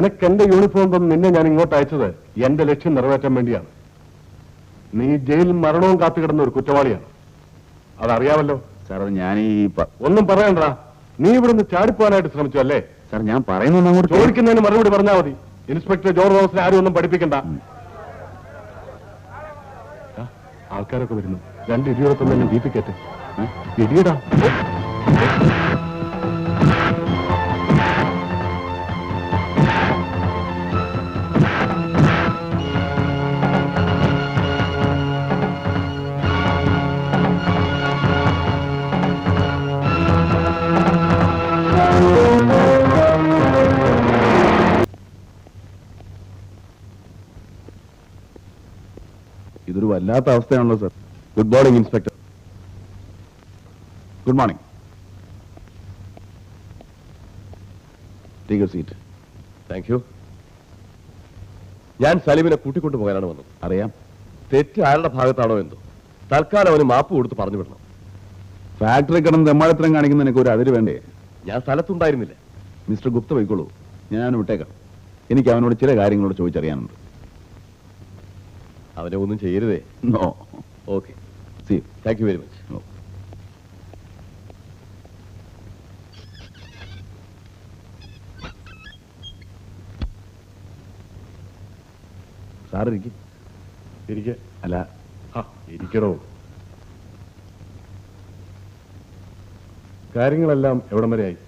നിനക്ക് എന്റെ യൂണിഫോം തന്ന് നിന്നെ ഞാൻ ഇങ്ങോട്ട് അയച്ചത് എന്റെ ലക്ഷ്യം നിറവേറ്റാൻ വേണ്ടിയാണ്. നീ ജയിലിൽ മരണവും കാത്തുകിടന്ന ഒരു കുറ്റവാളിയാണ്, അതറിയാമല്ലോ. സാർ ഞാൻ ഒന്നും പറയണ്ട. നീ ഇവിടുന്ന് ചാടിപ്പോവാനായിട്ട് ശ്രമിച്ചു അല്ലേ? സാർ ഞാൻ പറയുന്ന അങ്ങോട്ട് ചോദിക്കുന്നതിന് മറുപടി പറഞ്ഞാൽ മതി. ഇൻസ്പെക്ടർ ജോർജ് റോസിനെ ആരും ഒന്നും പഠിപ്പിക്കണ്ട. ആൾക്കാരൊക്കെ വരുന്നു. 2 ഇടിയോടൊപ്പം തന്നെ ജീപ്പിക്കട്ടെ. ഇടിയടാ. ഇതൊരു വല്ലാത്ത അവസ്ഥയാണല്ലോ sir. Good morning inspector. Good morning. Take your seat. Thank you. ഞാൻ സലീമിനെ കൂട്ടിക്കൊണ്ടു പോകാനാണ് വന്നത്. അറിയാം. തെറ്റ് ആരുടെ ഭാഗത്താണോ എന്തോ. തൽക്കാലം അവന് മാപ്പ് കൊടുത്ത് പറഞ്ഞു വിടണം. ഫാക്ടറി കിടന്ന് തെമ്മാടത്തരം കാണിക്കുന്നതിനൊക്കെ ഒരു അതിര് വേണ്ടേ? ഞാൻ സ്ഥലത്തുണ്ടായിരുന്നില്ല. മിസ്റ്റർ ഗുപ്ത പോയിക്കോളൂ, ഞാൻ അവനെ വിട്ടേക്കാം. എനിക്ക് അവനോട് ചില കാര്യങ്ങളോട് ചോദിച്ചറിയാനുണ്ട്. അവനെ ഒന്നും ചെയ്യരുതേ. No. Okay, see you. Thank you very much. Sir ഇരിക്കെ. അല്ല, ഇരിക്കണോ? കാര്യങ്ങളെല്ലാം എവിടം വരെയായി?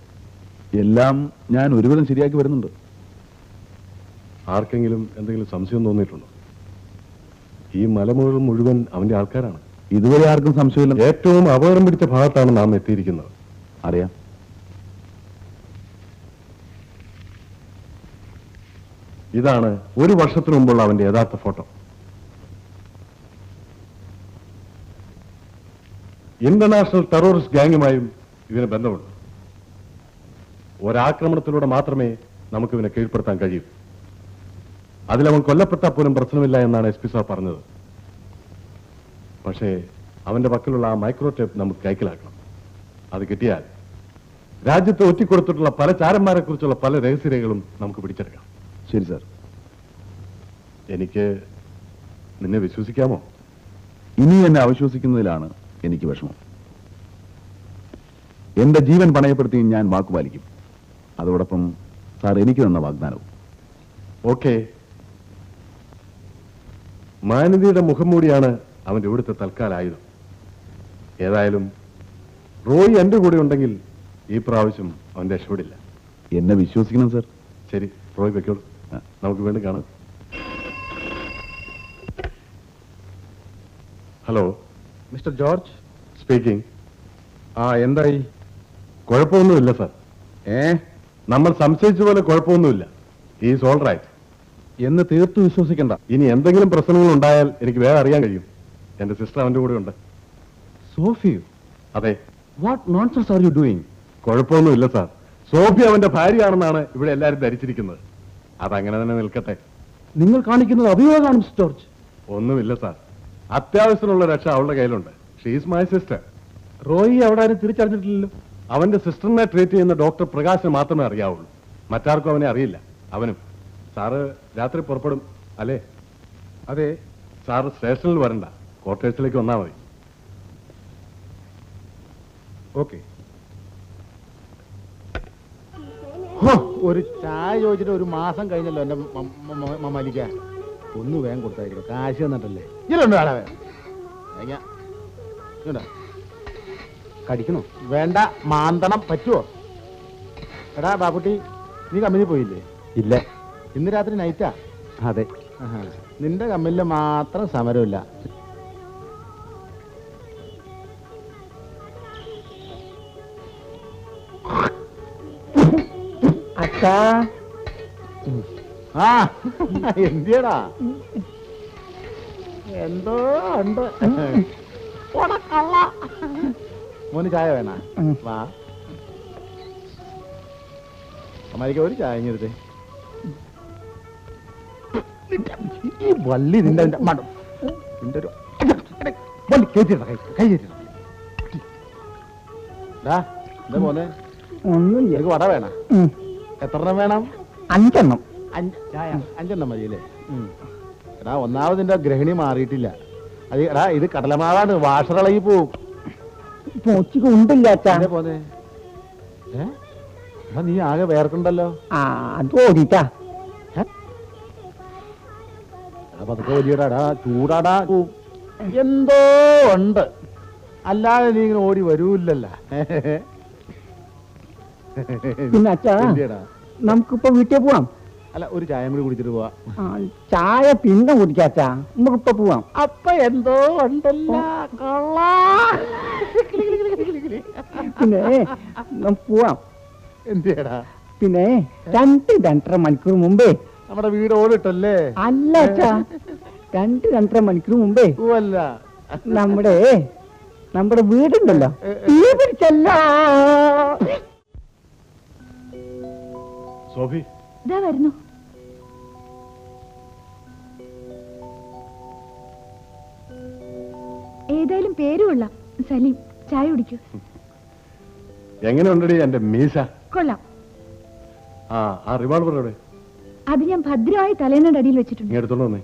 എല്ലാം ഞാൻ ഒരുവിധം ശരിയാക്കി വരുന്നുണ്ട്. ആർക്കെങ്കിലും എന്തെങ്കിലും സംശയം തോന്നിയിട്ടുണ്ടോ? ഈ മലമുകൾ മുഴുവൻ അവന്റെ ആൾക്കാരാണ്. ഇതുവരെ ആർക്കും സംശയമില്ല. ഏറ്റവും അപകടം പിടിച്ച ഭാഗത്താണ് നാം എത്തിയിരിക്കുന്നത്. അറിയാം. ഇതാണ് 1 വർഷത്തിനു മുമ്പുള്ള അവന്റെ യഥാർത്ഥ ഫോട്ടോ. ഇന്റർനാഷണൽ ടെററിസ്റ്റ് ഗാങ്ങുമായും ഇവന് ബന്ധമുണ്ട്. ഒരാക്രമണത്തിലൂടെ മാത്രമേ നമുക്ക് ഇവനെ കീഴ്പ്പെടുത്താൻ കഴിയൂ. അതിലവൻ കൊല്ലപ്പെട്ടാൽ പോലും പ്രശ്നമില്ല എന്നാണ് SP സാർ പറഞ്ഞത്. പക്ഷേ അവന്റെ പക്കലുള്ള ആ മൈക്രോടേപ്പ് നമുക്ക് കൈക്കലാക്കണം. അത് കിട്ടിയാൽ രാജ്യത്ത് ഒറ്റിക്കൊടുത്തിട്ടുള്ള പല ചാരന്മാരെ കുറിച്ചുള്ള പല രഹസ്യരേഖകളും നമുക്ക് പിടിച്ചെടുക്കാം. ശരി സാർ. എനിക്ക് നിന്നെ വിശ്വസിക്കാമോ? ഇനി എന്നെ അവിശ്വസിക്കുന്നതിലാണ് എനിക്ക് വിഷമം. എന്റെ ജീവൻ പണയപ്പെടുത്തി ഞാൻ വാക്കുപാലിക്കും. അതോടൊപ്പം സാർ എനിക്ക് തന്ന വാഗ്ദാനവും. ഓക്കെ. മാനവിയുടെ മുഖംമൂടിയാണ് അവന്റെ ഇവിടുത്തെ തൽക്കാല ആയുധം. ഏതായാലും റോയി എന്റെ കൂടെ ഉണ്ടെങ്കിൽ ഈ പ്രാവശ്യം അവൻ രക്ഷപ്പെടില്ല. എന്നെ വിശ്വസിക്കണം സാർ. ശരി, റോയ് വെക്കോളൂ. നമുക്ക് വീണ്ടും കാണാം. Hello, mister George speaking. എന്തായി? കുഴപ്പമൊന്നുമില്ല സാർ. നമ്മൾ സംശയിച്ച പോലെ കുഴപ്പമൊന്നുമില്ല. ഈസ് ഓൾ റൈറ്റ് എന്ന് തീർത്ത് വിശ്വസിക്കണ്ട. ഇനി എന്തെങ്കിലും പ്രശ്നങ്ങൾ ഉണ്ടായാൽ എനിക്ക് വേറെ അറിയാൻ കഴിയും. എന്റെ സിസ്റ്റർ അവന്റെ കൂടെ ഉണ്ട്. സോഫിയോ? അതെ. What nonsense are you doing? കുഴപ്പമൊന്നുമില്ല സാർ. സോഫി അവന്റെ ഭാര്യയാണെന്നാണ് ഇവിടെ എല്ലാവരും ധരിച്ചിരിക്കുന്നത്. അതങ്ങനെ തന്നെ നിൽക്കട്ടെ. നിങ്ങൾ കാണിക്കുന്നത് അഭിയോഗമാണ് മിസ്റ്റർ ജോർജ്. ഒന്നുമില്ല സാർ. അത്യാവശ്യമുള്ള രക്ഷ അവളുടെ കയ്യിലുണ്ട്. She's my sister. റോയി അവിടെ ആരും തിരിച്ചറിഞ്ഞിട്ടില്ലല്ലോ. അവന്റെ സിസ്റ്ററിനെ ട്രീറ്റ് ചെയ്യുന്ന ഡോക്ടർ പ്രകാശിന് മാത്രമേ അറിയാവുള്ളൂ. മറ്റാർക്കും അവനെ അറിയില്ല. അവനും. സാറ് രാത്രി പുറപ്പെടും അല്ലേ? അതെ. സാറ് സ്റ്റേഷനിൽ വരണ്ട, ക്വാർട്ടേഴ്സിലേക്ക് വന്നാൽ മതി. ഓക്കെ. ഒരു ചായ ചോദിച്ചിട്ട് 1 മാസം കഴിഞ്ഞല്ലോ എന്റെ മലിക്ക. ഒന്ന് വേഗം കൊടുത്തായിരിക്കും. കാശ് തന്നിട്ടല്ലേ. ഇതിലുണ്ടോ ആളെ? കടിക്കണോ? വേണ്ട, മാന്തണം. പറ്റുമോ? എടാ ബാപ്പുട്ടി, നീ കമ്പനി പോയില്ലേ? ഇല്ല. ഇന്ന് രാത്രി നൈറ്റാ? അതെ. നിന്റെ കമ്പനിയിൽ മാത്രം സമരമില്ല. അച്ഛാ. എന്തിയടാ? എന്തോ ഉണ്ട്. മോന് ചായ വേണ? വാ അമ്മയ്ക്ക് ഒരു ചായ ഇങ്ങരുതേ. ഈ വള്ളി നിന്റെ മടം നിന്റെ ഒരു കേട്ടിട കൈ കേട്ടിട. എന്താ മോനെ? ഒന്നും എനിക്ക് വട വേണം. എത്ര എണ്ണം വേണം? 5 എണ്ണം. അഞ്ചെണ്ണം മതിയല്ലേ? എടാ ഒന്നാമതിന്റെ ഗ്രഹിണി മാറിയിട്ടില്ല. അത് എടാ ഇത് കടലമാവാണ്, വാഷറിളകി പോവും. ഉണ്ടില്ല പോന്നെ നീ ആകെ വേർക്കുണ്ടല്ലോ. അത് ഓടിട്ടാ പതുക്കെ വലിയടാടാ, ചൂടാടാ. എന്തോ ഉണ്ട്, അല്ലാതെ നീ ഇങ്ങനെ ഓടി വരൂല്ലല്ല. പിന്നെ അച്ഛാ നമുക്കിപ്പോ വീട്ടിൽ പോവാം. അല്ല, ഒരു ചായ കൂടി കുടിച്ചിട്ട് പോവാ. ചായ പിന്നെ കുടിക്കാച്ചാ, നമുക്കിപ്പോ പോവാം. അപ്പൊ എന്തോ ഉണ്ടല്ലോ പിന്നെ നമുക്ക് പോവാം. എന്തിയടാ? പിന്നെ 2-2.5 മണിക്കൂർ മുമ്പേ നമ്മുടെ വീട് ഓടിട്ടല്ലേ? അല്ല അച്ഛാ, 2-2.5 മണിക്കൂർ മുമ്പേ അല്ല നമ്മുടെ വീടുണ്ടല്ലോ, തീ പിടിച്ചല്ലോ. സോഫി ഇതാ വരുന്നു. ഏതായാലും പേരുകൊള്ള സലീം. ചായ കുടിക്കൂ. എങ്ങനെയുണ്ടടി എന്റെ മീശ? കൊള്ളാം. ആ റിവാൾവർ എവിടെ? അത് ഞാൻ ഭദ്രമായി തലേന്നയുടെ അടിയിൽ വെച്ചിട്ടുണ്ട്. ഇങ്ങ് എടുത്തോണ്ട് വന്നേ.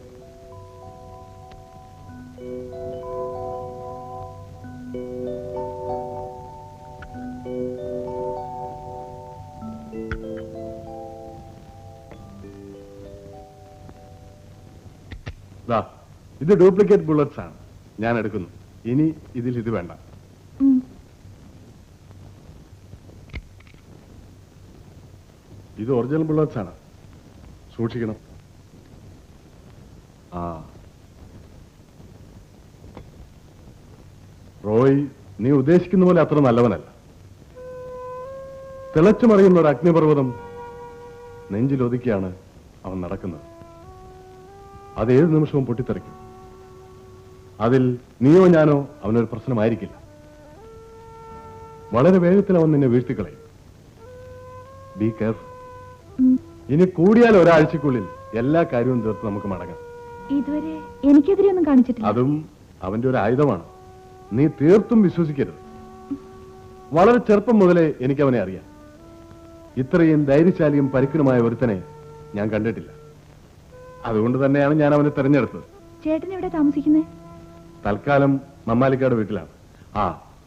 ഇത് ഡ്യൂപ്ലിക്കേറ്റ് ബുള്ളറ്റ്സ് ആണ്, ഞാൻ എടുക്കുന്നു. ഇനി ഇതിൽ ഇത് വേണ്ട. ഇത് ഒറിജിനൽ ബുള്ളറ്റ്സ് ആണ്, സൂക്ഷിക്കണം. റോയ്, നീ ഉദ്ദേശിക്കുന്ന പോലെ അത്ര നല്ലവനല്ല. തിളച്ചു മറിയുന്ന ഒരു അഗ്നിപർവ്വതം നെഞ്ചിലൊതുക്കിയാണ് അവൻ നടക്കുന്നത്. അത് ഏത് നിമിഷവും പൊട്ടിത്തെറിക്കും. അതിൽ നീയോ ഞാനോ അവനൊരു പ്രശ്നമായിരിക്കില്ല. വളരെ വേഗത്തിൽ അവൻ നിന്നെ വീഴ്ത്തിക്കളയും. Be careful. ഇനി കൂടിയാൽ ഒരാഴ്ചക്കുള്ളിൽ എല്ലാ കാര്യവും തീർത്ത് നമുക്ക് മടങ്ങാം. ഇതുവരെ എനിക്കെതിരെ ഒന്നും കാണിച്ചിട്ടില്ല. അതും അവന്റെ ഒരു ആയുധമാണ്. നീ തീർത്തും വിശ്വസിക്കരുത്. വളരെ ചെറുപ്പം മുതലേ എനിക്ക് അവനെ അറിയാം. ഇത്രയും ധൈര്യശാലിയും പരിക്കനുമായ ഒരുത്തനെ ഞാൻ കണ്ടിട്ടില്ല. അതുകൊണ്ട് തന്നെയാണ് ഞാൻ അവനെ തെരഞ്ഞെടുത്തത്. ചേട്ടൻ എവിടെ താമസിക്കുന്നത്? തൽക്കാലം മമ്മാലിക്കാട് വീട്ടിലാണ്.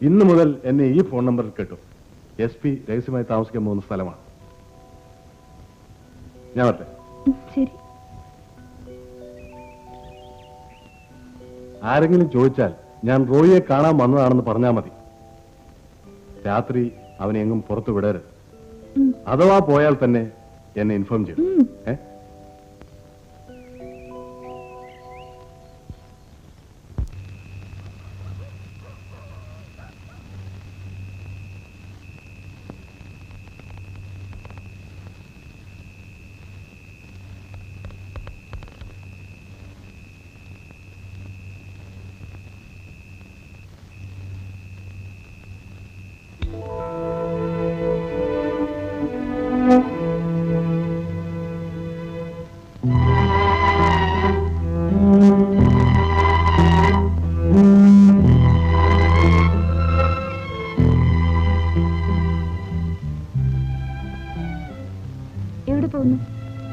ഇന്ന് മുതൽ എന്നെ ഈ ഫോൺ നമ്പറിൽ കിട്ടും. SP രഹസ്യമായി താമസിക്കാൻ പോകുന്ന സ്ഥലമാണ്. ഞാൻ വരട്ടെ. ശരി. ആരെങ്കിലും ചോദിച്ചാൽ ഞാൻ റോയിയെ കാണാൻ വന്നതാണെന്ന് പറഞ്ഞാൽ മതി. രാത്രി അവനെ എങ്ങും പുറത്തു വിടരുത്. അഥവാ പോയാൽ തന്നെ എന്നെ ഇൻഫോം ചെയ്യും.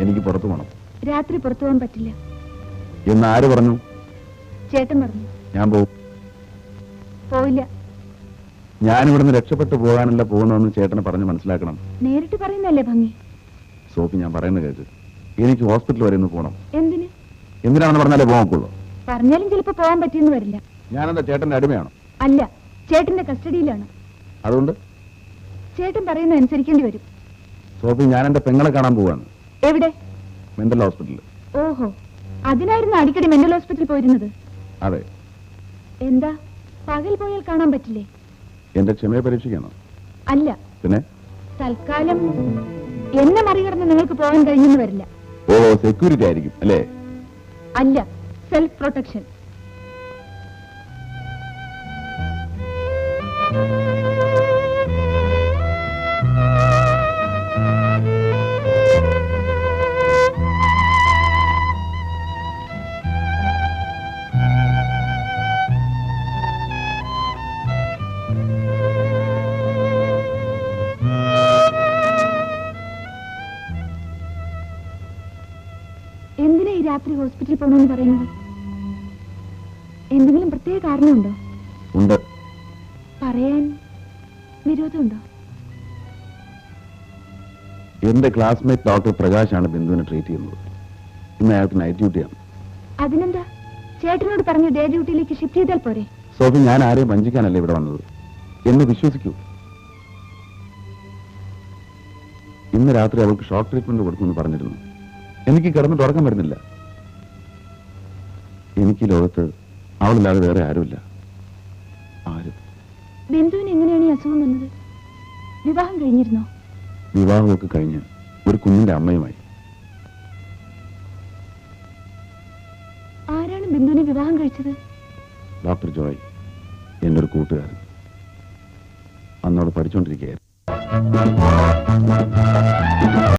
എനിക്ക് പുറത്തു പോകണം. രാത്രി പുറത്തു പോകാൻ പറ്റില്ല എന്ന് ആര് പറഞ്ഞു? ചേട്ടൻ പറഞ്ഞു. ഞാൻ പോകും. പോയില്ല. ഞാൻ ഇവിടുന്ന് രക്ഷപ്പെട്ടു പോകാനല്ല പോകുന്നതെന്ന് ചേട്ടനെ പറഞ്ഞ് മനസ്സിലാക്കണം. നേരിട്ട് പറയുന്നല്ലേ ഭംഗി. സോഫി, ഞാൻ പറയുന്നത് കേൾക്ക്. എനിക്ക് ഹോസ്പിറ്റൽ വരെ ഒന്ന് പോകണം. എന്തിന്? എന്തിനാണെന്ന് പറഞ്ഞാലേ പോകാക്കുള്ളൂ. പറഞ്ഞാലും ചിലപ്പോ പോകാൻ പറ്റിയെന്ന് വരില്ല. ഞാനെന്താ ചേട്ടന്റെ അടിമയാണോ? അല്ല, ചേട്ടന്റെ കസ്റ്റഡിയിലാണ്. അതുകൊണ്ട് ചേട്ടൻ പറയുന്ന അനുസരിക്കേണ്ടി വരും. സോഫി, ഞാൻ എന്റെ പെങ്ങളെ കാണാൻ പോവാണ്. എവിടെ? മെന്റൽ ഹോസ്പിറ്റലിൽ. ഓഹോ, അതിനായിരുന്നു അടിക്കടി മെന്റൽ ഹോസ്പിറ്റലിൽ പോയിരുന്നത്? അതെ. എന്താ, പകൽ പോയാൽ കാണാൻ പറ്റില്ലേ? എന്റെ ക്ഷമയെ പരീക്ഷിക്കണം. അല്ല, പിന്നെ തൽക്കാലം എന്നെ മറികടന്ന് നിങ്ങൾക്ക് പോകാൻ കഴിഞ്ഞെന്ന് വരില്ല. ഓ, സെക്യൂരിറ്റി ആയിരിക്കും അല്ലേ? അല്ല, സെൽഫ് പ്രൊട്ടക്ഷൻ. രാത്രി ഹോസ്പിറ്റലിൽ പോകണമെന്ന് പറയുന്നത്? എന്തെങ്കിലും പ്രത്യേക കാരണമുണ്ടോ? ഉണ്ട്. പറയാൻ വിരോധമുണ്ടോ? എന്റെ ക്ലാസ്മേറ്റ് ഡോക്ടർ പ്രകാശാണ് ബിന്ദുവിനെ ട്രീറ്റ് ചെയ്യുന്നത്. ഇന്ന് അയാൾക്ക് നൈറ്റ് ഡ്യൂട്ടിയാണ്. അതിനെന്താ? ചേട്ടനോട് പറഞ്ഞ് ഡേ ഡ്യൂട്ടിയിലേക്ക് ഷിഫ്റ്റ് ചെയ്താൽ പോരെ? സോഫി, ഞാൻ ആരെയും വഞ്ചിക്കാനല്ല ഇവിടെ വന്നത്. എന്നെ വിശ്വസിക്കൂ. ഇന്ന് രാത്രി അവൾക്ക് ഷോക്ക് ട്രീറ്റ്മെന്റ് കൊടുക്കുമെന്ന് പറഞ്ഞിരുന്നു. എനിക്ക് കിടന്നിട്ട് ഉറക്കം വരുന്നില്ല. എനിക്ക് ഈ ലോകത്ത് അവളില്ലാതെ വേറെ ആരുമില്ല. ആരും. ബിന്ദുവിന് എങ്ങനെയാണ് ഈ അസുഖം വന്നത്? വിവാഹം കഴിഞ്ഞിരുന്നോ? വിവാഹമൊക്കെ കഴിഞ്ഞ് ഒരു കുഞ്ഞിന്റെ അമ്മയുമായി. ആരാണ് ബിന്ദുവിനെ വിവാഹം കഴിച്ചത്? ഡോക്ടർ ജോയ്, എൻ്റെ ഒരു കൂട്ടുകാരൻ. അന്നോട് പഠിച്ചുകൊണ്ടിരിക്കുകയായിരുന്നു.